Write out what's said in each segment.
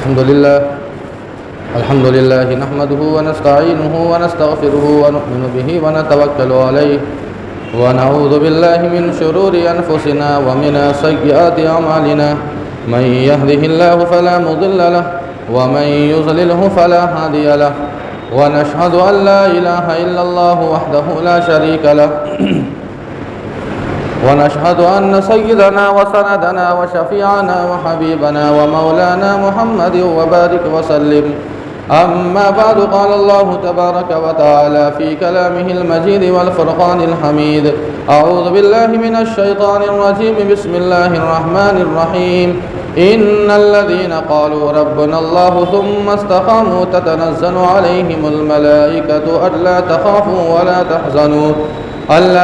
الحمد لله نحمده ونستعينه ونستغفره ونؤمن به ونتوكل عليه ونعوذ بالله من شرور أنفسنا ومن سيئات أعمالنا من يهده الله فلا مضل له ومن يضلله فلا هادي له ونشهد أن لا إله إلا الله وحده لا شريك له ونشهد أن سيدنا وسندنا وشفيعنا وحبيبنا ومولانا محمد وبارك وسلم. أما بعد قال الله تبارك وتعالى في كلامه المجيد والفرقان الحميد: أعوذ بالله من الشيطان الرجيم. بسم الله الرحمن الرحيم. إن الذين قالوا ربنا الله ثم استقاموا تتنزل عليهم الملائكة ألا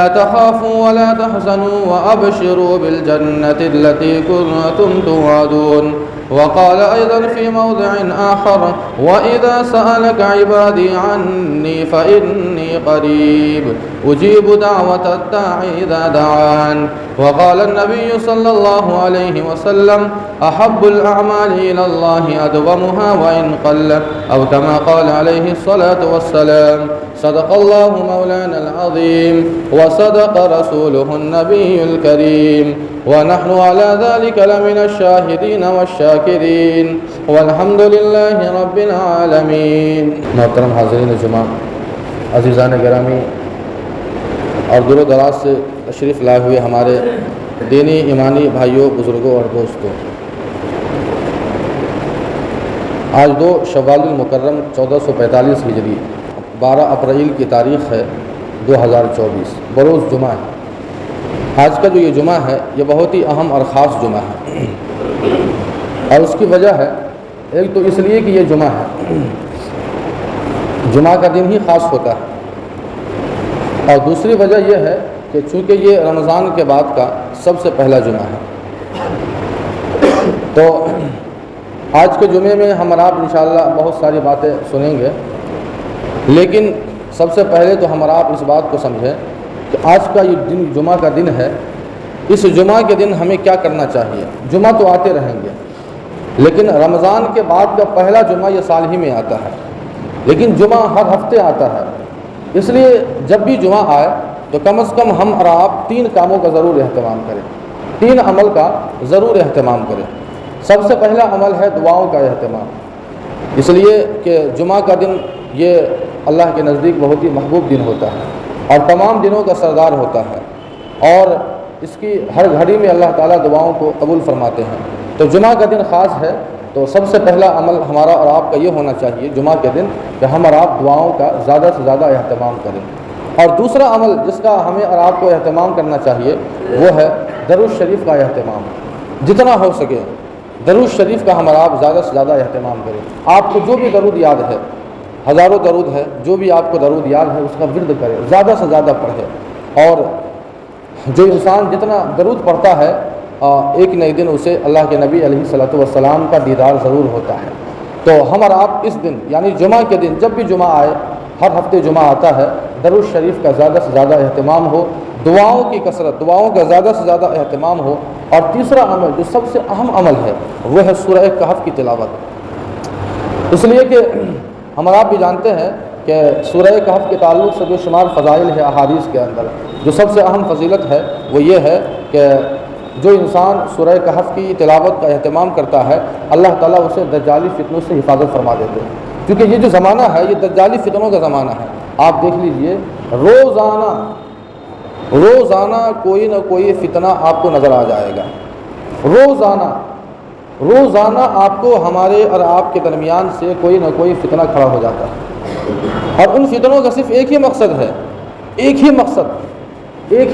تخافوا ولا تحزنوا وأبشروا بالجنة التي كنتم توعدون. وقال أيضا في موضع آخر: وإذا سألك عبادي عني فإني قريب أجيب دعوة الداعي إذا دعان. وقال النبي صلى الله عليه وسلم: أحب الأعمال إلى الله أدومها وإن قل، أو كما قال عليه الصلاة والسلام. صدق الله مولانا العظيم وصدق رسوله النبي الكريم ونحن على ذلك لمن الشاهدين والشاكرين والحمد لله رب العالمین. محترم حاضرین جمعہ، عزیزان گرامی اور دور و دراز سے تشریف لائے ہوئے ہمارے دینی ایمانی بھائیوں، بزرگوں اور دوستوں، آج 2 شوال المکرم 1445 ہجری 12 اپریل کی تاریخ ہے 2024، بروز جمعہ ہے. آج کا جو یہ جمعہ ہے یہ بہت ہی اہم اور خاص جمعہ ہے، اور اس کی وجہ ہے، ایک تو اس لیے کہ یہ جمعہ ہے، جمعہ کا دن ہی خاص ہوتا ہے، اور دوسری وجہ یہ ہے کہ چونکہ یہ رمضان کے بعد کا سب سے پہلا جمعہ ہے. تو آج کے جمعے میں ہم اور آپ انشاءاللہ بہت ساری باتیں سنیں گے، لیکن سب سے پہلے تو ہم اور آپ اس بات کو سمجھیں کہ آج کا یہ دن جمعہ کا دن ہے. اس جمعہ کے دن ہمیں کیا کرنا چاہیے؟ جمعہ تو آتے رہیں گے، لیکن رمضان کے بعد کا پہلا جمعہ یہ سال ہی میں آتا ہے، لیکن جمعہ ہر ہفتے آتا ہے. اس لیے جب بھی جمعہ آئے تو کم از کم ہم اور آپ 3 کاموں کا ضرور اہتمام کریں، 3 عمل کا ضرور اہتمام کریں. سب سے پہلا عمل ہے دعاؤں کا اہتمام، اس لیے کہ جمعہ کا دن یہ اللہ کے نزدیک بہت ہی محبوب دن ہوتا ہے اور تمام دنوں کا سردار ہوتا ہے، اور اس کی ہر گھڑی میں اللہ تعالیٰ دعاؤں کو قبول فرماتے ہیں. تو جمعہ کا دن خاص ہے، تو سب سے پہلا عمل ہمارا اور آپ کا یہ ہونا چاہیے جمعہ کے دن کہ ہم اور آپ دعاؤں کا زیادہ سے زیادہ اہتمام کریں. اور دوسرا عمل جس کا ہمیں اور آپ کو اہتمام کرنا چاہیے وہ ہے درود شریف کا اہتمام. جتنا ہو سکے درود شریف کا ہم اور آپ زیادہ سے زیادہ اہتمام کریں. آپ کو جو بھی درود یاد ہے، ہزاروں درود ہے، جو بھی آپ کو درود یاد ہے اس کا ورد کرے، زیادہ سے زیادہ پڑھے. اور جو انسان جتنا درود پڑھتا ہے ایک نہ ایک دن اسے اللہ کے نبی علیہ الصلوۃ والسلام کا دیدار ضرور ہوتا ہے. تو ہم اور آپ اس دن یعنی جمعہ کے دن جب بھی جمعہ آئے، ہر ہفتے جمعہ آتا ہے، درود شریف کا زیادہ سے زیادہ اہتمام ہو، دعاؤں کی کثرت، دعاؤں کا زیادہ سے زیادہ اہتمام ہو. اور تیسرا عمل جو سب سے اہم عمل ہے وہ ہے سورہ کہف کی تلاوت. اس لیے کہ ہم آپ بھی جانتے ہیں کہ سورہ کہف کے تعلق سے جو شمار فضائل ہے احادیث کے اندر، جو سب سے اہم فضیلت ہے وہ یہ ہے کہ جو انسان سورہ کہف کی تلاوت کا اہتمام کرتا ہے اللہ تعالیٰ اسے دجالی فتنوں سے حفاظت فرما دیتے ہیں. کیونکہ یہ جو زمانہ ہے یہ دجالی فتنوں کا زمانہ ہے. آپ دیکھ لیجئے روزانہ کوئی نہ کوئی فتنہ آپ کو نظر آ جائے گا. روزانہ آپ کو ہمارے اور آپ کے درمیان سے کوئی نہ کوئی فتنہ کھڑا ہو جاتا ہے، اور ان فتنوں کا صرف ایک ہی مقصد ہے، ایک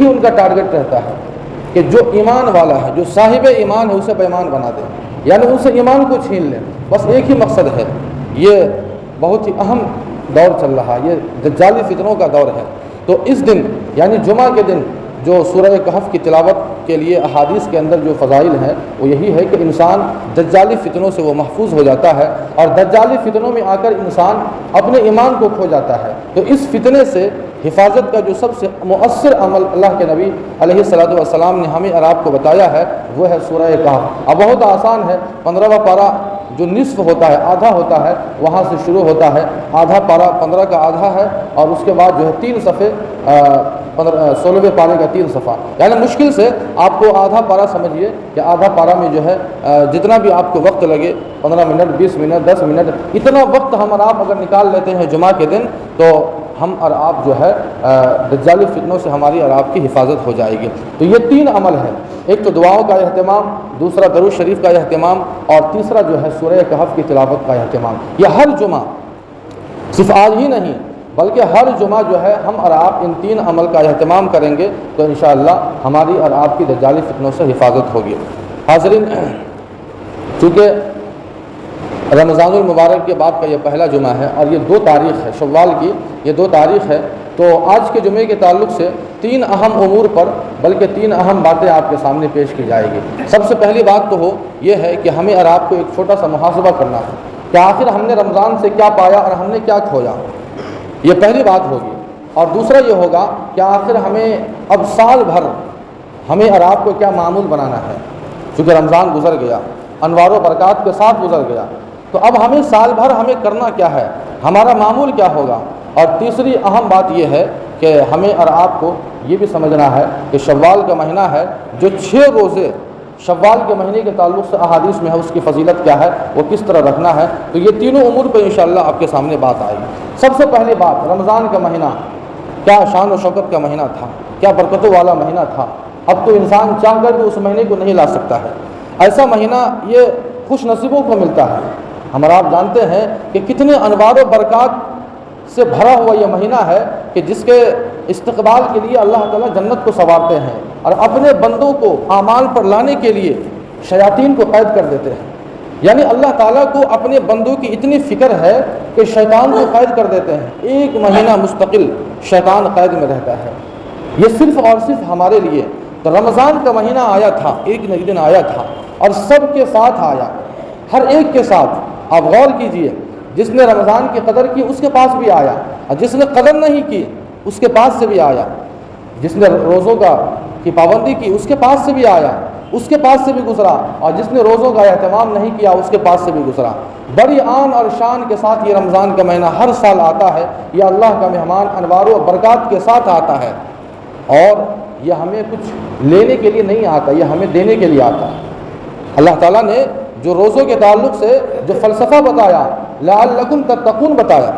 ہی ان کا ٹارگٹ رہتا ہے کہ جو ایمان والا ہے، جو صاحب ایمان ہے اسے بے ایمان بنا دیں، یعنی ان سے ایمان کو چھین لیں. بس ایک ہی مقصد ہے. یہ بہت ہی اہم دور چل رہا ہے، یہ دجالی فتنوں کا دور ہے. تو اس دن یعنی جمعہ کے دن جو سورہ کہف کی تلاوت کے لیے احادیث کے اندر جو فضائل ہیں وہ یہی ہے کہ انسان دجالی فتنوں سے وہ محفوظ ہو جاتا ہے، اور دجالی فتنوں میں آ کر انسان اپنے ایمان کو کھو جاتا ہے. تو اس فتنے سے حفاظت کا جو سب سے مؤثر عمل اللہ کے نبی علیہ الصلوۃ والسلام نے ہمیں اور آپ کو بتایا ہے وہ ہے سورہ کہف۔ اب بہت آسان ہے، 15واں پارہ جو نصف ہوتا ہے، آدھا ہوتا ہے، وہاں سے شروع ہوتا ہے۔ آدھا پارہ 15 کا آدھا ہے، اور اس کے بعد جو ہے 3 صفحے 16ویں پارے کا 3 صفحہ، یعنی مشکل سے آپ کو آدھا پارہ سمجھیے کہ آدھا پارہ میں جو ہے جتنا بھی آپ کو وقت لگے، 15 منٹ، 20 منٹ، 10 منٹ، اتنا وقت ہم اور آپ اگر نکال لیتے ہیں جمعہ کے دن، تو ہم اور آپ جو ہے دجالی فتنوں سے ہماری اور آپ کی حفاظت ہو جائے گی۔ تو یہ 3 عمل ہے، ایک تو دعاؤں کا اہتمام، دوسرا درود شریف کا اہتمام، اور تیسرا جو ہے سورہ کہف کی تلاوت کا اہتمام۔ یہ ہر جمعہ، صرف آج ہی نہیں بلکہ ہر جمعہ جو ہے ہم اور آپ ان 3 عمل کا اہتمام کریں گے تو انشاءاللہ ہماری اور آپ کی دجالی فتنوں سے حفاظت ہوگی۔ حاضرین، چونکہ رمضان المبارک کے بعد کا یہ پہلا جمعہ ہے اور یہ 2 تاریخ ہے شوال کی، یہ 2 تاریخ ہے، تو آج کے جمعے کے تعلق سے 3 اہم امور پر بلکہ 3 اہم باتیں آپ کے سامنے پیش کی جائے گی۔ سب سے پہلی بات تو یہ ہے کہ ہمیں اور آپ کو ایک چھوٹا سا محاسبہ کرنا ہے کہ آخر ہم نے رمضان سے کیا پایا اور ہم نے کیا کھویا، یہ پہلی بات ہوگی۔ اور دوسرا یہ ہوگا کہ آخر ہمیں اب سال بھر ہمیں اور آپ کو کیا معمول بنانا ہے، چونکہ رمضان گزر گیا، انوار و برکات کے ساتھ گزر گیا، تو اب ہمیں سال بھر ہمیں کرنا کیا ہے، ہمارا معمول کیا ہوگا۔ اور تیسری اہم بات یہ ہے کہ ہمیں اور آپ کو یہ بھی سمجھنا ہے کہ شوال کا مہینہ ہے، جو 6 روزے شوال کے مہینے کے تعلق سے احادیث میں ہے، اس کی فضیلت کیا ہے، وہ کس طرح رکھنا ہے، تو یہ تینوں امور پہ انشاءاللہ آپ کے سامنے بات آئے گی۔ سب سے پہلی بات، رمضان کا مہینہ کیا شان و شوکت کا مہینہ تھا، کیا برکتوں والا مہینہ تھا۔ اب تو انسان چاہ کر بھی اس مہینے کو نہیں لا سکتا ہے، ایسا مہینہ یہ خوش نصیبوں کو ملتا ہے۔ ہم آپ جانتے ہیں کہ کتنے انوار و برکات سے بھرا ہوا یہ مہینہ ہے کہ جس کے استقبال کے لیے اللہ تعالیٰ جنت کو سنوارتے ہیں اور اپنے بندوں کو اعمال پر لانے کے لیے شیاطین کو قید کر دیتے ہیں۔ یعنی اللہ تعالیٰ کو اپنے بندوں کی اتنی فکر ہے کہ شیطان کو قید کر دیتے ہیں، 1 مہینہ مستقل شیطان قید میں رہتا ہے۔ یہ صرف اور صرف ہمارے لیے۔ تو رمضان کا مہینہ آیا تھا، ایک نہ ایک دن آیا تھا، اور سب کے ساتھ آیا، ہر ایک کے ساتھ۔ آپ غور کیجئے، جس نے رمضان کی قدر کی اس کے پاس بھی آیا، اور جس نے قدر نہیں کی اس کے پاس سے بھی آیا، جس نے روزوں کی پابندی کی اس کے پاس سے بھی آیا، اس کے پاس سے بھی گزرا، اور جس نے روزوں کا اہتمام نہیں کیا اس کے پاس سے بھی گزرا۔ بڑی آن اور شان کے ساتھ یہ رمضان کا مہینہ ہر سال آتا ہے، یہ اللہ کا مہمان انوار و برکات کے ساتھ آتا ہے، اور یہ ہمیں کچھ لینے کے لیے نہیں آتا، یہ ہمیں دینے کے لیے آتا ہے۔ اللہ تعالیٰ نے جو روزوں کے تعلق سے جو فلسفہ بتایا، لعلکم تتقون بتایا،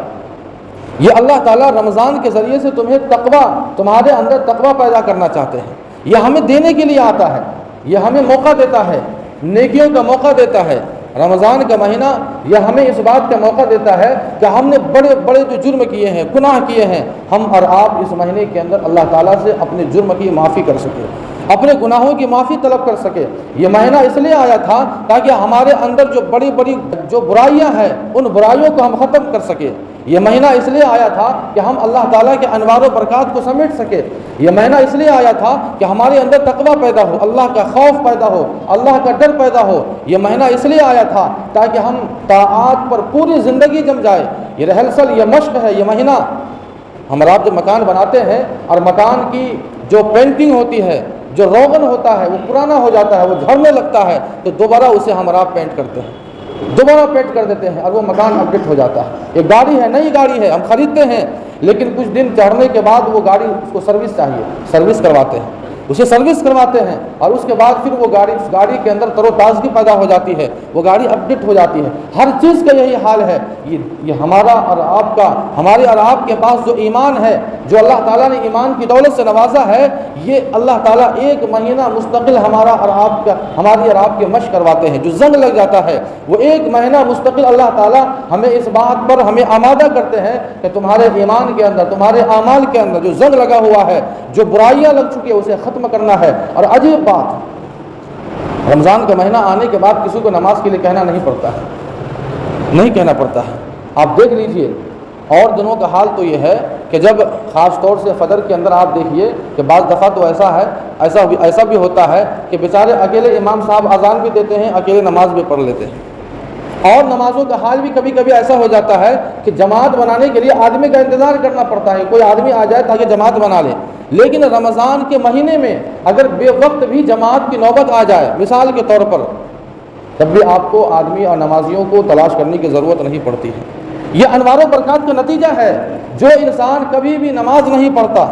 یہ اللہ تعالیٰ رمضان کے ذریعے سے تمہیں تقوی، تمہارے اندر تقوی پیدا کرنا چاہتے ہیں۔ یہ ہمیں دینے کے لیے آتا ہے، یہ ہمیں موقع دیتا ہے، نیکیوں کا موقع دیتا ہے۔ رمضان کا مہینہ یہ ہمیں اس بات کا موقع دیتا ہے کہ ہم نے بڑے بڑے جو جرم کیے ہیں، گناہ کیے ہیں، ہم اور آپ اس مہینے کے اندر اللہ تعالیٰ سے اپنے جرم کی معافی کر سکیں، اپنے گناہوں کی معافی طلب کر سکے۔ یہ مہینہ اس لیے آیا تھا تاکہ ہمارے اندر جو بڑی بڑی جو برائیاں ہیں ان برائیوں کو ہم ختم کر سکیں۔ یہ مہینہ اس لیے آیا تھا کہ ہم اللہ تعالیٰ کے انوار و برکات کو سمیٹ سکے۔ یہ مہینہ اس لیے آیا تھا کہ ہمارے اندر تقویٰ پیدا ہو، اللہ کا خوف پیدا ہو، اللہ کا ڈر پیدا ہو۔ یہ مہینہ اس لیے آیا تھا تاکہ ہم طاعات پر پوری زندگی جم جائے۔ یہ ریہرسل، یہ مشق ہے۔ یہ مہینہ ہم آپ جب مکان بناتے ہیں اور مکان کی جو پینٹنگ ہوتی ہے، جو روغن ہوتا ہے وہ پرانا ہو جاتا ہے، وہ جھڑنے لگتا ہے، تو دوبارہ اسے ہم آپ پینٹ کرتے ہیں، دوبارہ پینٹ کر دیتے ہیں اور وہ مکان اپڈیٹ ہو جاتا ہے۔ ایک گاڑی ہے، نئی گاڑی ہے، ہم خریدتے ہیں لیکن کچھ دن چڑھنے کے بعد وہ گاڑی، اس کو سروس چاہیے، سروس کرواتے ہیں، اسے سروس کرواتے ہیں، اور اس کے بعد پھر وہ گاڑی، اس گاڑی کے اندر تر و تازگی پیدا ہو جاتی ہے، وہ گاڑی اپڈیٹ ہو جاتی ہے۔ ہر چیز کا یہی حال ہے۔ یہ ہمارا اور آپ کا، ہمارے اور آپ کے پاس جو ایمان ہے، جو اللہ تعالیٰ نے ایمان کی دولت سے نوازا ہے، یہ اللہ تعالیٰ 1 مہینہ مستقل ہمارا اور آپ کا، ہماری اور آپ کے مشق کرواتے ہیں۔ جو زنگ لگ جاتا ہے وہ 1 مہینہ مستقل اللہ تعالیٰ ہمیں اس بات پر ہمیں آمادہ کرتے ہیں کہ تمہارے ایمان کے اندر، تمہارے اعمال کے اندر جو زنگ لگا ہوا ہے، جو برائیاں لگ چکی ہیں، اسے ختم کرنا ہے۔ اور عجیب بات، رمضان کا مہینہ آنے کے بعد کسی کو نماز کے لیے کہنا نہیں پڑتا ہے، نہیں کہنا پڑتا ہے۔ آپ دیکھ لیجئے، اور دنوں کا حال تو یہ ہے کہ جب خاص طور سے فجر کے اندر آپ دیکھیے کہ بعض دفعہ تو ایسا بھی ہوتا ہے کہ بیچارے اکیلے امام صاحب اذان بھی دیتے ہیں، اکیلے نماز بھی پڑھ لیتے ہیں، اور نمازوں کا حال بھی کبھی کبھی ایسا ہو جاتا ہے کہ جماعت بنانے کے لیے آدمی کا انتظار کرنا پڑتا ہے، کوئی آدمی آ جائے تاکہ جماعت بنا لے۔ لیکن رمضان کے مہینے میں اگر بے وقت بھی جماعت کی نوبت آ جائے مثال کے طور پر، تب بھی آپ کو آدمی اور نمازیوں کو تلاش کرنے کی ضرورت نہیں پڑتی ہے۔ یہ انوار و برکات کا نتیجہ ہے۔ جو انسان کبھی بھی نماز نہیں پڑھتا،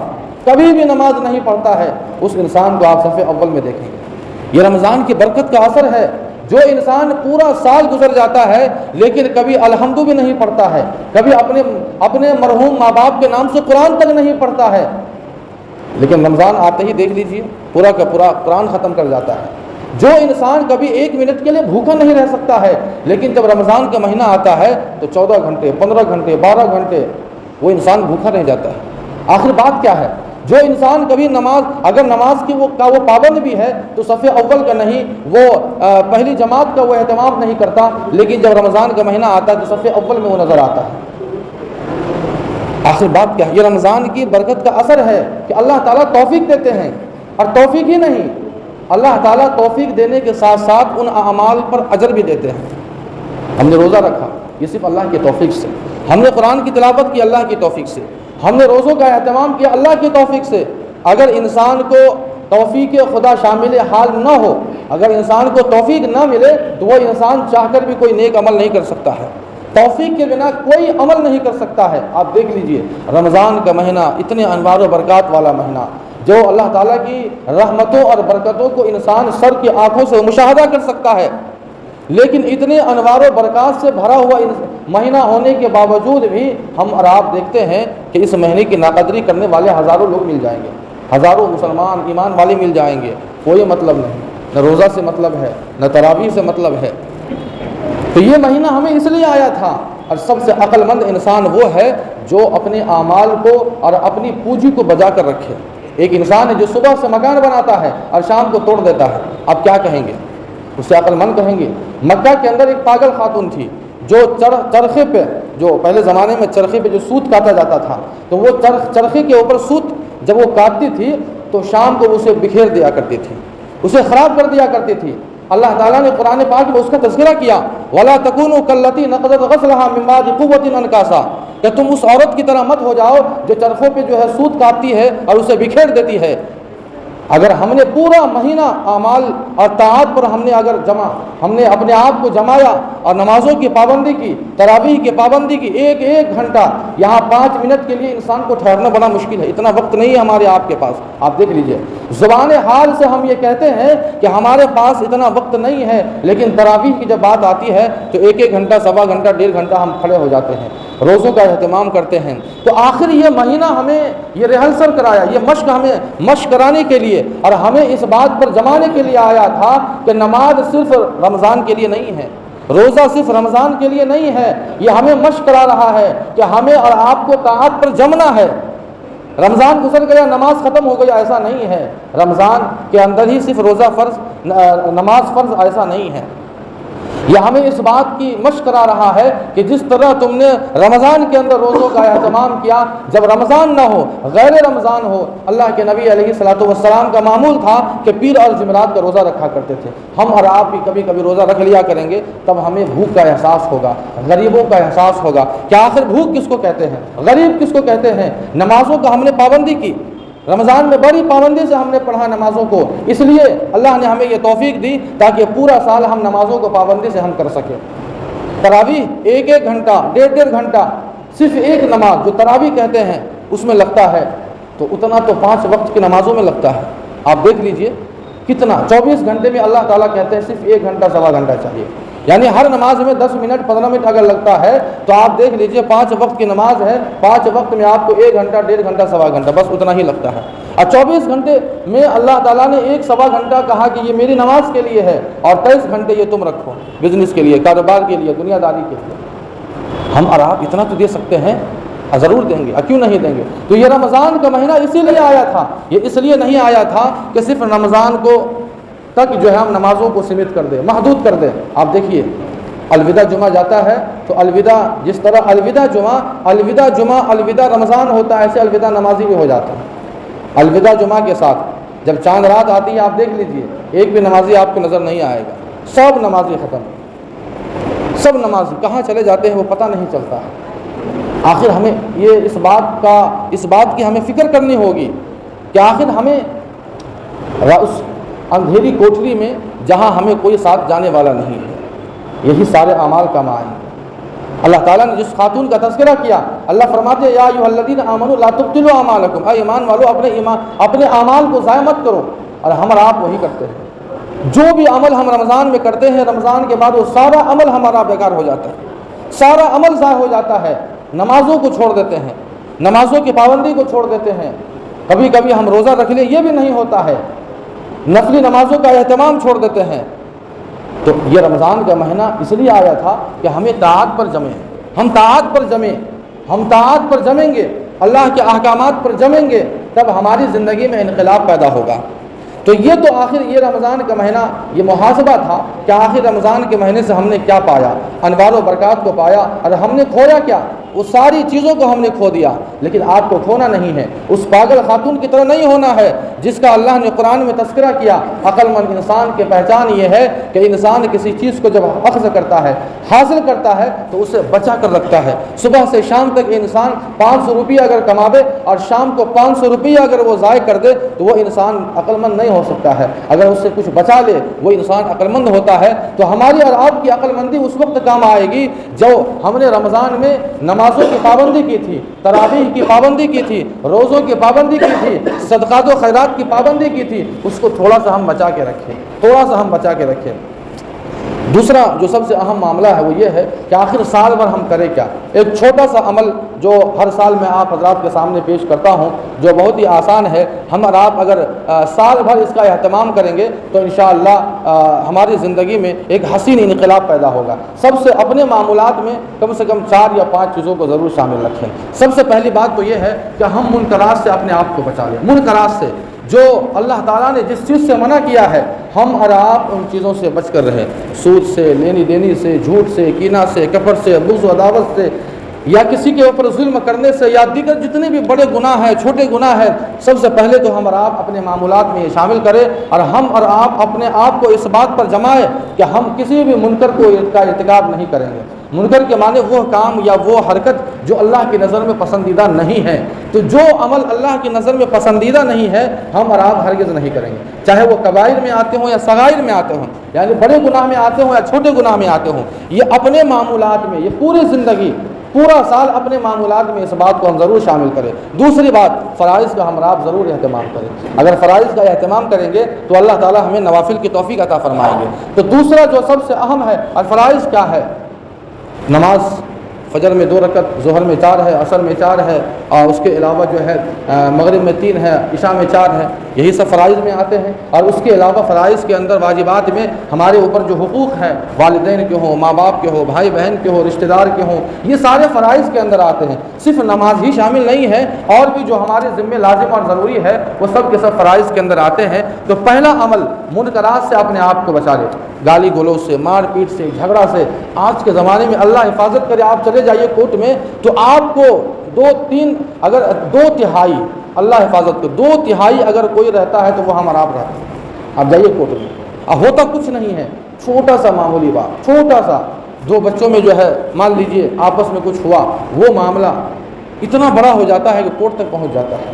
کبھی بھی نماز نہیں پڑھتا ہے، اس انسان کو آپ صف اول میں دیکھیں گے۔ یہ رمضان کی برکت کا اثر ہے۔ جو انسان پورا سال گزر جاتا ہے لیکن کبھی الحمد بھی نہیں پڑھتا ہے، کبھی اپنے مرحوم ماں باپ کے نام سے قرآن تک نہیں پڑھتا ہے، لیکن رمضان آتے ہی دیکھ لیجئے پورا کا پورا قرآن ختم کر جاتا ہے۔ جو انسان کبھی 1 منٹ کے لیے بھوکا نہیں رہ سکتا ہے، لیکن جب رمضان کا مہینہ آتا ہے تو 14 گھنٹے 15 گھنٹے 12 گھنٹے وہ انسان بھوکا رہ جاتا ہے۔ آخر بات کیا ہے؟ جو انسان کبھی اگر نماز کی وہ پابند بھی ہے تو صف اول کا نہیں، وہ پہلی جماعت کا وہ اہتمام نہیں کرتا، لیکن جب رمضان کا مہینہ آتا ہے تو صف اول میں وہ نظر آتا ہے۔ آخر بات کیا ہے؟ یہ رمضان کی برکت کا اثر ہے کہ اللہ تعالیٰ توفیق دیتے ہیں، اور توفیق ہی نہیں، اللہ تعالیٰ توفیق دینے کے ساتھ ساتھ ان اعمال پر اجر بھی دیتے ہیں۔ ہم نے روزہ رکھا، یہ صرف اللہ کی توفیق سے۔ ہم نے قرآن کی تلاوت کی، اللہ کی توفیق سے۔ ہم نے روزوں کا اہتمام کیا، اللہ کی توفیق سے۔ اگر انسان کو توفیق خدا شامل حال نہ ہو، اگر انسان کو توفیق نہ ملے تو وہ انسان چاہ کر بھی کوئی نیک عمل نہیں کر سکتا ہے۔ توفیق کے بنا کوئی عمل نہیں کر سکتا ہے۔ آپ دیکھ لیجئے رمضان کا مہینہ، اتنے انوار و برکات والا مہینہ، جو اللہ تعالیٰ کی رحمتوں اور برکتوں کو انسان سر کی آنکھوں سے مشاہدہ کر سکتا ہے، لیکن اتنے انوار و برکات سے بھرا ہوا مہینہ ہونے کے باوجود بھی ہم اور آپ دیکھتے ہیں کہ اس مہینے کی ناقدری کرنے والے ہزاروں لوگ مل جائیں گے، ہزاروں مسلمان ایمان والے مل جائیں گے، کوئی مطلب نہیں، نہ روزہ سے مطلب ہے، نہ تراویح سے مطلب ہے۔ تو یہ مہینہ ہمیں اس لیے آیا تھا، اور سب سے عقل مند انسان وہ ہے جو اپنے اعمال کو اور اپنی پونجی کو بجا کر رکھے۔ ایک انسان ہے جو صبح سے مکان بناتا ہے اور شام کو توڑ دیتا ہے، آپ کیا کہیں گے؟ اس سے عقل مند کہیں گے۔ مکہ کے اندر ایک پاگل خاتون تھی جو چرخے پہ، جو پہلے زمانے میں چرخے پہ جو سوت کاٹا جاتا تھا، تو وہ چرخے کے اوپر سوت جب وہ کاٹتی تھی تو شام کو اسے بکھیر دیا کرتی تھی، اسے خراب کر دیا کرتی تھی۔ اللہ تعالیٰ نے قرآن پاک میں اس کا تذکرہ کیا، وَلَا تَكُونُوا كَالَّتِي نَقَضَتْ غَزْلَهَا مِن بَعْدِ قُوَّةٍ أَنْكَاثًا، کہ تم اس عورت کی طرح مت ہو جاؤ جو چرخوں پہ جو ہے سوت کاٹتی ہے اور اسے بکھیر دیتی ہے۔ اگر ہم نے پورا مہینہ اعمال اور طاعات پر ہم نے اپنے آپ کو جمایا اور نمازوں کی پابندی کی، تراویح کی پابندی کی، ایک گھنٹہ، یہاں 5 منٹ کے لیے انسان کو ٹھہرنا بڑا مشکل ہے، اتنا وقت نہیں ہے ہمارے آپ کے پاس۔ آپ دیکھ لیجئے زبان حال سے ہم یہ کہتے ہیں کہ ہمارے پاس اتنا وقت نہیں ہے، لیکن تراویح کی جب بات آتی ہے تو 1 گھنٹہ، سوا گھنٹہ، 1.5 گھنٹہ ہم کھڑے ہو جاتے ہیں، روزوں کا اہتمام کرتے ہیں۔ تو آخر یہ مہینہ ہمیں یہ ریہرسل کرایا، یہ مشق کرانے کے لیے اور ہمیں اس بات پر جمانے کے لیے آیا تھا کہ نماز صرف رمضان کے لیے نہیں ہے، روزہ صرف رمضان کے لیے نہیں ہے، یہ ہمیں مشق کرا رہا ہے کہ ہمیں اور آپ کو طاعت پر جمنا ہے۔ رمضان گزر گیا، نماز ختم ہو گیا، ایسا نہیں ہے۔ رمضان کے اندر ہی صرف روزہ فرض، نماز فرض، ایسا نہیں ہے۔ یہ ہمیں اس بات کی مشق کرا رہا ہے کہ جس طرح تم نے رمضان کے اندر روزوں کا اہتمام کیا، جب رمضان نہ ہو، غیر رمضان ہو، اللہ کے نبی علیہ الصلوۃ والسلام کا معمول تھا کہ پیر اور جمعرات کا روزہ رکھا کرتے تھے۔ ہم اور آپ بھی کبھی کبھی روزہ رکھ لیا کریں گے، تب ہمیں بھوک کا احساس ہوگا، غریبوں کا احساس ہوگا کہ آخر بھوک کس کو کہتے ہیں، غریب کس کو کہتے ہیں۔ نمازوں کا ہم نے پابندی کی، رمضان میں بڑی پابندی سے ہم نے پڑھا نمازوں کو، اس لیے اللہ نے ہمیں یہ توفیق دی تاکہ پورا سال ہم نمازوں کو پابندی سے ہم کر سکیں۔ تراویح 1 گھنٹہ، 1.5 گھنٹہ، صرف ایک نماز جو تراویح کہتے ہیں اس میں لگتا ہے، تو اتنا تو 5 وقت کی نمازوں میں لگتا ہے۔ آپ دیکھ لیجئے کتنا، 24 گھنٹے میں اللہ تعالیٰ کہتے ہیں صرف 1 گھنٹہ، سوا گھنٹہ چاہیے، یعنی ہر نماز میں 10 منٹ 15 منٹ اگر لگتا ہے تو آپ دیکھ لیجئے 5 وقت کی نماز ہے، 5 وقت میں آپ کو 1 گھنٹہ، 1.5 گھنٹہ، سوا گھنٹہ، بس اتنا ہی لگتا ہے۔ اور 24 گھنٹے میں اللہ تعالیٰ نے 1 سوا گھنٹہ کہا کہ یہ میری نماز کے لیے ہے، اور 23 گھنٹے یہ تم رکھو بزنس کے لیے، کاروبار کے لیے، دنیا داری کے لیے۔ ہم اور آپ اتنا تو دے سکتے ہیں، ضرور دیں گے، کیوں نہیں دیں گے؟ تو یہ رمضان کا مہینہ اسی لیے آیا تھا، یہ اس لیے نہیں آیا تھا کہ صرف رمضان کو تک جو ہے ہم نمازوں کو سیمت کر دیں، محدود کر دیں۔ آپ دیکھیے الوداع جمعہ جاتا ہے تو الوداع، جس طرح الوداع جمعہ الوداع رمضان ہوتا ہے، ایسے الوداع نمازی بھی ہو جاتا ہے۔ الوداع جمعہ کے ساتھ جب چاند رات آتی ہے، آپ دیکھ لیجئے ایک بھی نمازی آپ کو نظر نہیں آئے گا، سب نمازی ختم، سب نمازی کہاں چلے جاتے ہیں وہ پتہ نہیں چلتا ہے۔ آخر ہمیں یہ اس بات کی ہمیں فکر کرنی ہوگی کہ آخر ہمیں اس اندھیری کوٹری میں جہاں ہمیں کوئی ساتھ جانے والا نہیں ہے، یہی سارے اعمال کا معنی ہے۔ اللہ تعالیٰ نے جس خاتون کا تذکرہ کیا، اللہ فرماتے ہیں یا ایھا الذین آمنوا لا تبطلوا اعمالکم، اے ایمان والو اپنے اعمال کو ضائع مت کرو، اور ہم اور آپ وہی کرتے ہیں۔ جو بھی عمل ہم رمضان میں کرتے ہیں، رمضان کے بعد وہ سارا عمل ہمارا بیکار ہو جاتا ہے، سارا عمل ضائع ہو جاتا ہے۔ نمازوں کو چھوڑ دیتے ہیں، نمازوں کی پابندی کو چھوڑ دیتے ہیں، کبھی کبھی ہم روزہ رکھ لیں یہ بھی نہیں ہوتا ہے، نفلی نمازوں کا اہتمام چھوڑ دیتے ہیں۔ تو یہ رمضان کا مہینہ اس لیے آیا تھا کہ ہمیں طاعت پر جمیں، ہم طاعت پر جمیں گے، اللہ کے احکامات پر جمیں گے، تب ہماری زندگی میں انقلاب پیدا ہوگا۔ تو یہ تو آخر یہ رمضان کا مہینہ یہ محاسبہ تھا کہ آخر رمضان کے مہینے سے ہم نے کیا پایا، انوار و برکات کو پایا، اور ہم نے کھویا کیا؟ وہ ساری چیزوں کو ہم نے کھو دیا۔ لیکن آپ کو کھونا نہیں ہے، اس پاگل خاتون کی طرح نہیں ہونا ہے جس کا اللہ نے قرآن میں تذکرہ کیا۔ عقل مند انسان کی پہچان یہ ہے کہ انسان کسی چیز کو جب اخذ کرتا ہے، حاصل کرتا ہے، تو اسے بچا کر رکھتا ہے۔ صبح سے شام تک انسان 500 روپیہ اگر کماوے اور شام کو 500 روپیہ اگر وہ ضائع کر دے تو وہ انسان عقل مند نہیں ہو سکتا ہے۔ اگر اس سے کچھ بچا لے وہ انسان عقل مند ہوتا ہے۔ تو ہماری اور آپ کی عقل مندی اس وقت کام آئے گی جو ہم نے رمضان میں نمازوں کی پابندی کی تھی، تراویح کی پابندی کی تھی، روزوں کی پابندی کی تھی، صدقات و خیرات کی پابندی کی تھی، اس کو تھوڑا سا ہم بچا کے رکھیں۔ دوسرا جو سب سے اہم معاملہ ہے وہ یہ ہے کہ آخر سال بھر ہم کریں کیا۔ ایک چھوٹا سا عمل جو ہر سال میں آپ حضرات کے سامنے پیش کرتا ہوں، جو بہت ہی آسان ہے، ہم اور آپ اگر سال بھر اس کا اہتمام کریں گے تو انشاءاللہ ہماری زندگی میں ایک حسین انقلاب پیدا ہوگا۔ سب سے اپنے معمولات میں کم سے کم 4 یا 5 چیزوں کو ضرور شامل رکھیں۔ سب سے پہلی بات تو یہ ہے کہ ہم منکرات سے اپنے آپ کو بچا لیں۔ منکرات سے جو اللہ تعالیٰ نے جس چیز سے منع کیا ہے، ہم اور آپ ان چیزوں سے بچ کر رہیں۔ سود سے، لینی دینی سے، جھوٹ سے، کینہ سے، کفر سے، بغض و عداوت سے، یا کسی کے اوپر ظلم کرنے سے، یا دیگر جتنے بھی بڑے گناہ ہیں، چھوٹے گناہ ہیں، سب سے پہلے تو ہم اور آپ اپنے معمولات میں یہ شامل کریں، اور ہم اور آپ اپنے آپ کو اس بات پر جمائیں کہ ہم کسی بھی منکر کا ارتکاب نہیں کریں گے۔ منکر کے معنی وہ کام یا وہ حرکت جو اللہ کی نظر میں پسندیدہ نہیں ہے۔ تو جو عمل اللہ کی نظر میں پسندیدہ نہیں ہے ہم اور آپ ہرگز نہیں کریں گے، چاہے وہ کبائر میں آتے ہوں یا صغائر میں آتے ہوں، یعنی بڑے گناہ میں آتے ہوں یا چھوٹے گناہ میں آتے ہوں۔ یہ اپنے معمولات میں، یہ پوری زندگی، پورا سال اپنے معمولات میں اس بات کو ہم ضرور شامل کریں۔ دوسری بات، فرائض کا ہم اور آپ ضرور اہتمام کریں۔ اگر فرائض کا اہتمام کریں گے تو اللہ تعالیٰ ہمیں نوافل کی توفیق عطا فرمائیں گے۔ تو دوسرا جو سب سے اہم ہے، اور فرائض کیا ہے؟ نماز فجر میں 2 رکعت، ظہر میں 4 ہے، عصر میں 4 ہے، اور اس کے علاوہ جو ہے مغرب میں 3 ہے، عشاء میں 4 ہے، یہی سب فرائض میں آتے ہیں۔ اور اس کے علاوہ فرائض کے اندر واجبات میں ہمارے اوپر جو حقوق ہیں، والدین کے ہوں، ماں باپ کے ہوں، بھائی بہن کے ہوں، رشتہ دار کے ہوں، یہ سارے فرائض کے اندر آتے ہیں۔ صرف نماز ہی شامل نہیں ہے، اور بھی جو ہمارے ذمہ لازم اور ضروری ہے وہ سب کے سب فرائض کے اندر آتے ہیں۔ تو پہلا عمل، منکرات سے اپنے آپ کو بچا لے، گالی گلوچ سے، مار پیٹ سے، جھگڑا سے۔ آج کے زمانے میں اللہ حفاظت کرے، آپ چلے جائیے کورٹ میں تو آپ کو 2/3 اللہ حفاظت کو 2/3 اگر کوئی رہتا ہے تو وہ ہم اور آپ رہتے ہیں۔ آپ جائیے کورٹ میں، اب ہوتا کچھ نہیں ہے، چھوٹا سا معمولی بات، چھوٹا سا 2 بچوں میں جو ہے مان لیجئے آپس میں کچھ ہوا، وہ معاملہ اتنا بڑا ہو جاتا ہے کہ کورٹ تک پہنچ جاتا ہے۔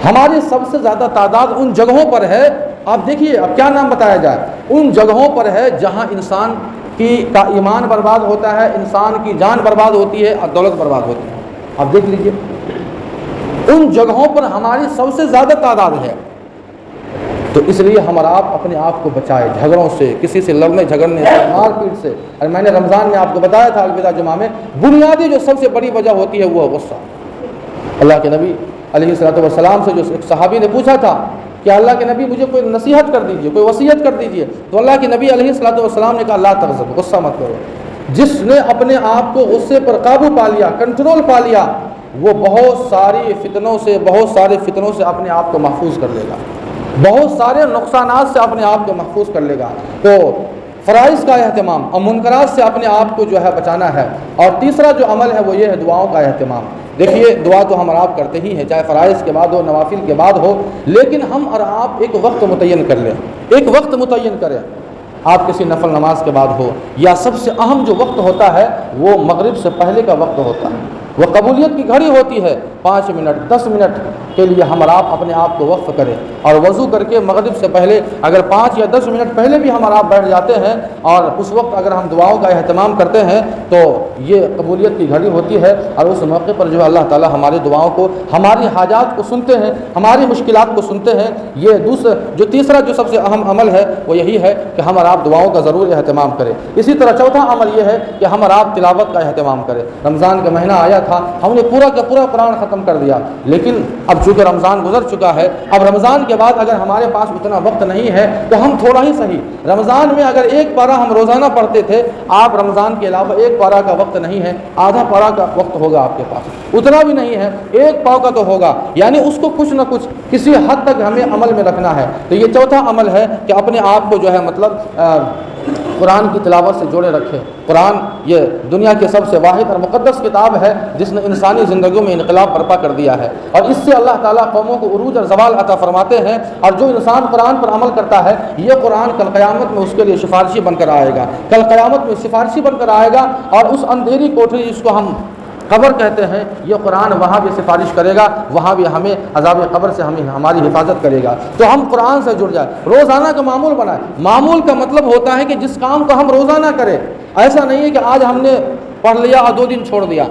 ہماری سب سے زیادہ تعداد ان جگہوں پر ہے، آپ دیکھیے اب کیا نام بتایا جائے، ان جگہوں پر ہے جہاں انسان کا ایمان برباد ہوتا ہے، انسان کی جان برباد ہوتی ہے اور دولت برباد ہوتی ہے۔ آپ دیکھ لیجئے ان جگہوں پر ہماری سب سے زیادہ تعداد ہے۔ تو اس لیے ہم اور آپ اپنے آپ کو بچائے جھگڑوں سے، کسی سے لڑنے جھگڑنے سے، مار پیٹ سے۔ اور میں نے رمضان میں آپ کو بتایا تھا الوداع جمعہ میں، بنیادی جو سب سے بڑی وجہ ہوتی ہے وہ ہے غصہ۔ اللہ کے نبی علیہ الصلوۃ والسلام سے جو ایک صحابی نے پوچھا تھا کہ اللہ کے نبی مجھے کوئی نصیحت کر دیجئے، کوئی وصیت کر دیجئے، تو اللہ کے نبی علیہ الصلوۃ والسلام نے کہا لا تغضب، غصہ مت کرو۔ جس نے اپنے آپ کو غصے پر قابو پا لیا، کنٹرول پا لیا، وہ بہت ساری فتنوں سے اپنے آپ کو محفوظ کر لے گا، بہت سارے نقصانات سے اپنے آپ کو محفوظ کر لے گا۔ تو فرائض کا اہتمام اور منکرات سے اپنے آپ کو جو ہے بچانا ہے۔ اور تیسرا جو عمل ہے وہ یہ ہے دعاؤں کا اہتمام۔ دیکھیے دعا تو ہم اور آپ کرتے ہی ہیں، چاہے فرائض کے بعد ہو، نوافل کے بعد ہو، لیکن ہم اور آپ ایک وقت متعین کر لیں، ایک وقت متعین کریں۔ آپ کسی نفل نماز کے بعد ہو، یا سب سے اہم جو وقت ہوتا ہے وہ مغرب سے پہلے کا وقت ہوتا ہے، وہ قبولیت کی گھڑی ہوتی ہے۔ 5 منٹ 10 منٹ کے لیے ہم اور آپ اپنے آپ کو وقف کریں، اور وضو کر کے مغرب سے پہلے اگر 5 یا 10 منٹ پہلے بھی ہم اور آپ بیٹھ جاتے ہیں اور اس وقت اگر ہم دعاؤں کا اہتمام کرتے ہیں تو یہ قبولیت کی گھڑی ہوتی ہے، اور اس موقع پر جو ہے اللہ تعالیٰ ہماری دعاؤں کو، ہماری حاجات کو سنتے ہیں، ہماری مشکلات کو سنتے ہیں۔ یہ تیسرا جو سب سے اہم عمل ہے وہ یہی ہے کہ ہم اور آپ دعاؤں کا ضرور اہتمام کریں۔ اسی طرح چوتھا عمل یہ ہے کہ ہم اور آپ تلاوت کا اہتمام کریں۔ رمضان کا مہینہ آیا تھا، ہم نے پورا کا پورا قرآن ختم کر دیا، لیکن اب چونکہ رمضان گزر چکا ہے، اب رمضان کے بعد اگر ہمارے پاس اتنا وقت نہیں ہے تو ہم تھوڑا ہی صحیح، رمضان میں اگر 1 پارہ ہم روزانہ پڑھتے تھے، آپ رمضان کے علاوہ 1 پارہ کا وقت نہیں ہے، آدھا پارہ کا وقت ہوگا آپ کے پاس، اتنا بھی نہیں ہے 1 پاؤ کا تو ہوگا، یعنی اس کو کچھ نہ کچھ کسی حد تک ہمیں عمل میں رکھنا ہے۔ تو یہ چوتھا عمل ہے کہ اپنے آپ کو جو ہے قرآن کی تلاوت سے جوڑے رکھے۔ قرآن یہ دنیا کے سب سے واحد اور مقدس کتاب ہے جس نے انسانی زندگیوں میں انقلاب برپا کر دیا ہے، اور اس سے اللہ تعالیٰ قوموں کو عروج اور زوال عطا فرماتے ہیں، اور جو انسان قرآن پر عمل کرتا ہے یہ قرآن کل قیامت میں اس کے لیے سفارشی بن کر آئے گا، کل قیامت میں سفارشی بن کر آئے گا، اور اس اندھیری کوٹری جس کو ہم قبر کہتے ہیں، یہ قرآن وہاں بھی سفارش کرے گا، وہاں بھی ہمیں عذاب قبر سے ہماری حفاظت کرے گا۔ تو ہم قرآن سے جڑ جائیں، روزانہ کا معمول بنائیں۔ معمول کا مطلب ہوتا ہے کہ جس کام کو ہم روزانہ کریں، ایسا نہیں ہے کہ آج ہم نے پڑھ لیا اور 2 دن چھوڑ دیا،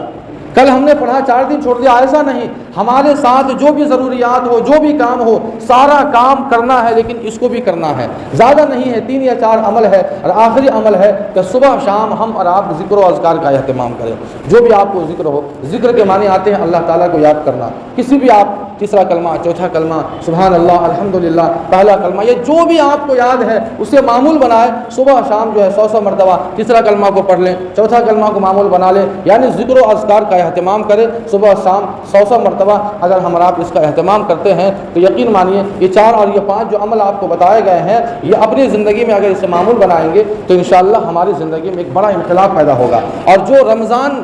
کل ہم نے پڑھا 4 دن چھوڑ دیا، ایسا نہیں۔ ہمارے ساتھ جو بھی ضروریات ہو، جو بھی کام ہو، سارا کام کرنا ہے، لیکن اس کو بھی کرنا ہے، زیادہ نہیں ہے، 3 یا 4 عمل ہے۔ اور آخری عمل ہے کہ صبح شام ہم اور آپ ذکر و اذکار کا اہتمام کریں، جو بھی آپ کو ذکر ہو۔ ذکر کے معنی آتے ہیں اللہ تعالیٰ کو یاد کرنا، کسی بھی آپ تیسرا کلمہ، چوتھا کلمہ، سبحان اللہ، الحمدللہ، پہلا کلمہ، یہ جو بھی آپ کو یاد ہے اسے معمول بنائے، صبح شام جو ہے 100 مرتبہ تیسرا کلمہ کو پڑھ لیں، چوتھا کلمہ کو معمول بنا لیں، یعنی ذکر و اذکار کا اہتمام کریں صبح شام 100 مرتبہ۔ اگر ہم آپ اس کا اہتمام کرتے ہیں تو یقین مانیے یہ 4 اور یہ 5 جو عمل آپ کو بتائے گئے ہیں، یہ اپنی زندگی میں اگر اسے معمول بنائیں گے تو انشاءاللہ ہماری زندگی میں ایک بڑا انقلاب پیدا ہوگا، اور جو رمضان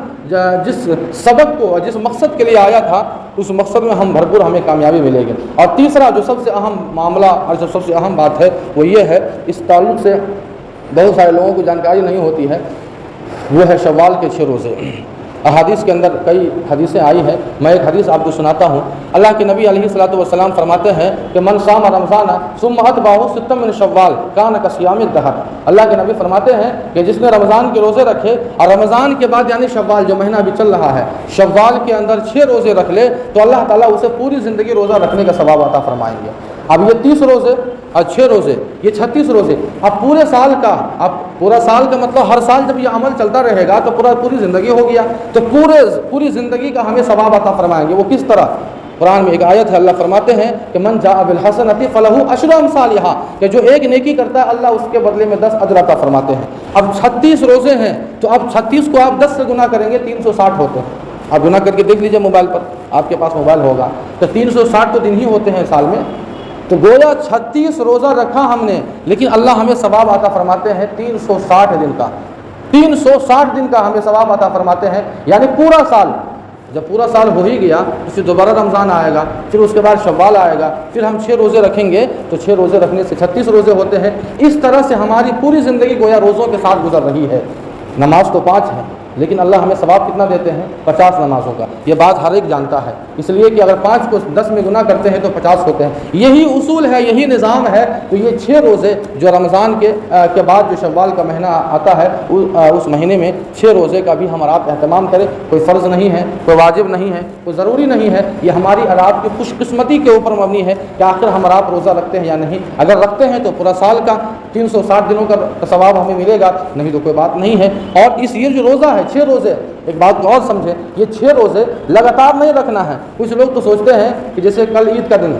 جس سبق کو اور جس مقصد کے لیے آیا تھا اس مقصد میں ہمیں کامیابی ملے گی۔ اور تیسرا جو سب سے اہم معاملہ اور جو سب سے اہم بات ہے وہ یہ ہے، اس تعلق سے بہت سارے لوگوں کو جانکاری نہیں ہوتی ہے، وہ ہے شوال کے 6 روزے۔ احادیث کے اندر کئی حدیثیں آئی ہیں، میں ایک حدیث آپ کو سناتا ہوں۔ اللہ کے نبی علیہ الصلوۃ والسلام فرماتے ہیں کہ من صام رمضان ثم اتبعه 6 من شوال کان کصیام الدہر۔ اللہ کے نبی فرماتے ہیں کہ جس نے رمضان کے روزے رکھے اور رمضان کے بعد یعنی شوال جو مہینہ ابھی چل رہا ہے، شوال کے اندر 6 روزے رکھ لے تو اللہ تعالیٰ اسے پوری زندگی روزہ رکھنے کا ثواب عطا فرمائیں گے۔ اب یہ 30 روزے اور 6 روزے، یہ 36 روزے، اب پورے سال کا، اب پورا سال کا مطلب ہر سال جب یہ عمل چلتا رہے گا تو پوری زندگی ہو گیا، تو پوری زندگی کا ہمیں ثواب عطا فرمائیں گے۔ وہ کس طرح؟ قرآن میں ایک آیت ہے، اللہ فرماتے ہیں کہ من جاء بالحسنۃ فلہ عشر امثالھا، کہ جو ایک نیکی کرتا ہے اللہ اس کے بدلے میں 10 اجر عطا فرماتے ہیں۔ اب 36 روزے ہیں تو اب 36 کو آپ 10 سے گنا کریں گے 360 ہوتے ہیں۔ آپ گنا کر کے دیکھ لیجئے موبائل پر، آپ کے پاس موبائل ہوگا، تو 360 تو دن ہی ہوتے ہیں سال میں، تو گویا 36 روزہ رکھا ہم نے، لیکن اللہ ہمیں ثواب عطا فرماتے ہیں 360 دن کا، 360 دن کا ہمیں ثواب عطا فرماتے ہیں، یعنی پورا سال۔ جب پورا سال ہو ہی گیا تو پھر دوبارہ رمضان آئے گا، پھر اس کے بعد شوال آئے گا، پھر ہم 6 روزے رکھیں گے تو 6 روزے رکھنے سے 36 روزے ہوتے ہیں۔ اس طرح سے ہماری پوری زندگی گویا روزوں کے ساتھ گزر رہی ہے۔ نماز تو 5 ہے لیکن اللہ ہمیں ثواب کتنا دیتے ہیں؟ 50 نمازوں کا۔ یہ بات ہر ایک جانتا ہے، اس لیے کہ اگر 5 کو 10 میں گنا کرتے ہیں تو 50 ہوتے ہیں۔ یہی اصول ہے، یہی نظام ہے۔ تو یہ 6 روزے جو رمضان کے بعد جو شوال کا مہینہ آتا ہے اس مہینے میں 6 روزے کا بھی ہم اور آپ اہتمام کریں۔ کوئی فرض نہیں ہے، کوئی واجب نہیں ہے، کوئی ضروری نہیں ہے، یہ ہماری اور آپ کی خوش قسمتی کے اوپر مبنی ہے کہ آخر ہم اور آپ روزہ رکھتے ہیں یا نہیں۔ اگر رکھتے ہیں تو پورا سال کا 360 دنوں کا ثواب ہمیں ملے گا، نہیں تو کوئی بات نہیں ہے۔ اور یہ جو روزہ ہے 6 روزے، ایک بات کو اور سمجھیں، یہ 6 روزے لگاتار نہیں رکھنا ہے۔ کچھ لوگ تو سوچتے ہیں کہ جیسے کل عید کا دن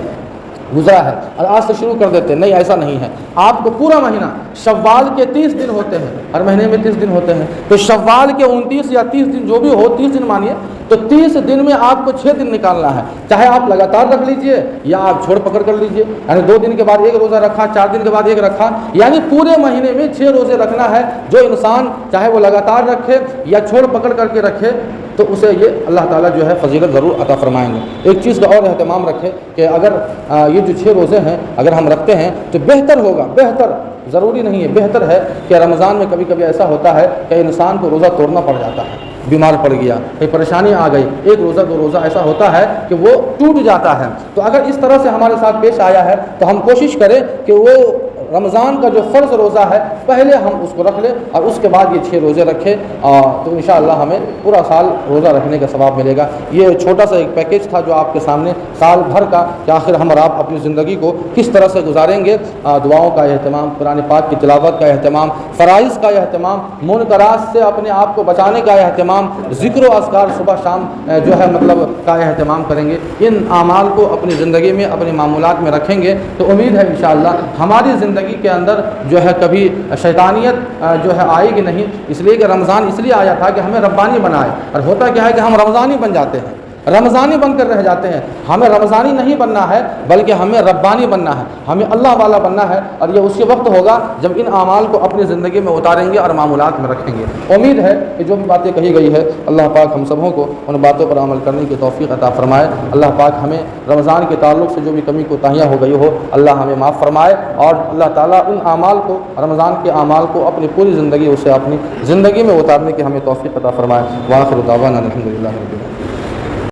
گزرا ہے اور آج سے شروع کر دیتے ہیں، نہیں ایسا نہیں ہے۔ آپ کو پورا مہینہ، شوال کے 30 دن ہوتے ہیں، ہر مہینے میں 30 دن ہوتے ہیں، تو شوال کے 29 یا 30 دن جو بھی ہو، 30 دن مانیے، تو 30 دن میں آپ کو 6 دن نکالنا ہے، چاہے آپ لگاتار رکھ لیجئے یا آپ چھوڑ پکڑ کر لیجئے، یعنی 2 دن کے بعد ایک روزہ رکھا، 4 دن کے بعد ایک رکھا، یعنی پورے مہینے میں 6 روزے رکھنا ہے۔ جو انسان چاہے وہ لگاتار رکھے یا چھوڑ پکڑ کر کے رکھے تو اسے یہ اللہ تعالیٰ جو ہے فضیلت ضرور عطا فرمائیں گے۔ ایک چیز کا اور اہتمام رکھے کہ اگر یہ جو 6 روزے ہیں اگر ہم رکھتے ہیں تو بہتر ہوگا، بہتر ضروری نہیں ہے، بہتر ہے کہ رمضان میں کبھی کبھی ایسا ہوتا ہے کہ انسان کو روزہ توڑنا پڑ جاتا ہے، بیمار پڑ گیا، کوئی پریشانی آ گئی، ایک روزہ 2 روزہ ایسا ہوتا ہے کہ وہ ٹوٹ جاتا ہے۔ تو اگر اس طرح سے ہمارے ساتھ پیش آیا ہے تو ہم کوشش کریں کہ وہ رمضان کا جو فرض روزہ ہے پہلے ہم اس کو رکھ لیں اور اس کے بعد یہ 6 روزے رکھیں، تو انشاءاللہ ہمیں پورا سال روزہ رکھنے کا ثواب ملے گا۔ یہ چھوٹا سا ایک پیکیج تھا جو آپ کے سامنے سال بھر کا کہ آخر ہم اور آپ اپنی زندگی کو کس طرح سے گزاریں گے، دعاؤں کا اہتمام، قرآن پاک کی تلاوت کا اہتمام، فرائض کا اہتمام، منکرات سے اپنے آپ کو بچانے کا اہتمام، ذکر و اذکار صبح شام جو ہے مطلب کا اہتمام کریں گے۔ ان اعمال کو اپنی زندگی میں اپنے معمولات میں رکھیں گے تو امید ہے انشاءاللہ ہماری زندگی کے اندر جو ہے کبھی شیطانیت جو ہے آئے گی نہیں، اس لیے کہ رمضان اس لیے آیا تھا کہ ہمیں ربانی بنائے، اور ہوتا کیا ہے کہ ہم رمضانی بن جاتے ہیں، رمضانی بن کر رہ جاتے ہیں۔ ہمیں رمضانی نہیں بننا ہے بلکہ ہمیں ربانی بننا ہے، ہمیں اللہ والا بننا ہے، اور یہ اسی وقت ہوگا جب ان اعمال کو اپنی زندگی میں اتاریں گے اور معمولات میں رکھیں گے۔ امید ہے کہ جو بھی باتیں کہی گئی ہے اللہ پاک ہم سبوں کو ان باتوں پر عمل کرنے کی توفیق عطا فرمائے۔ اللہ پاک ہمیں رمضان کے تعلق سے جو بھی کمی کوتاہیاں ہو گئی ہو اللہ ہمیں معاف فرمائے، اور اللہ تعالیٰ ان اعمال کو، رمضان کے اعمال کو اپنی پوری زندگی اسے اپنی زندگی میں اتارنے کی ہمیں توفیق عطا فرمائے۔ وآخر دعوانا الحمدللہ رب العالمین۔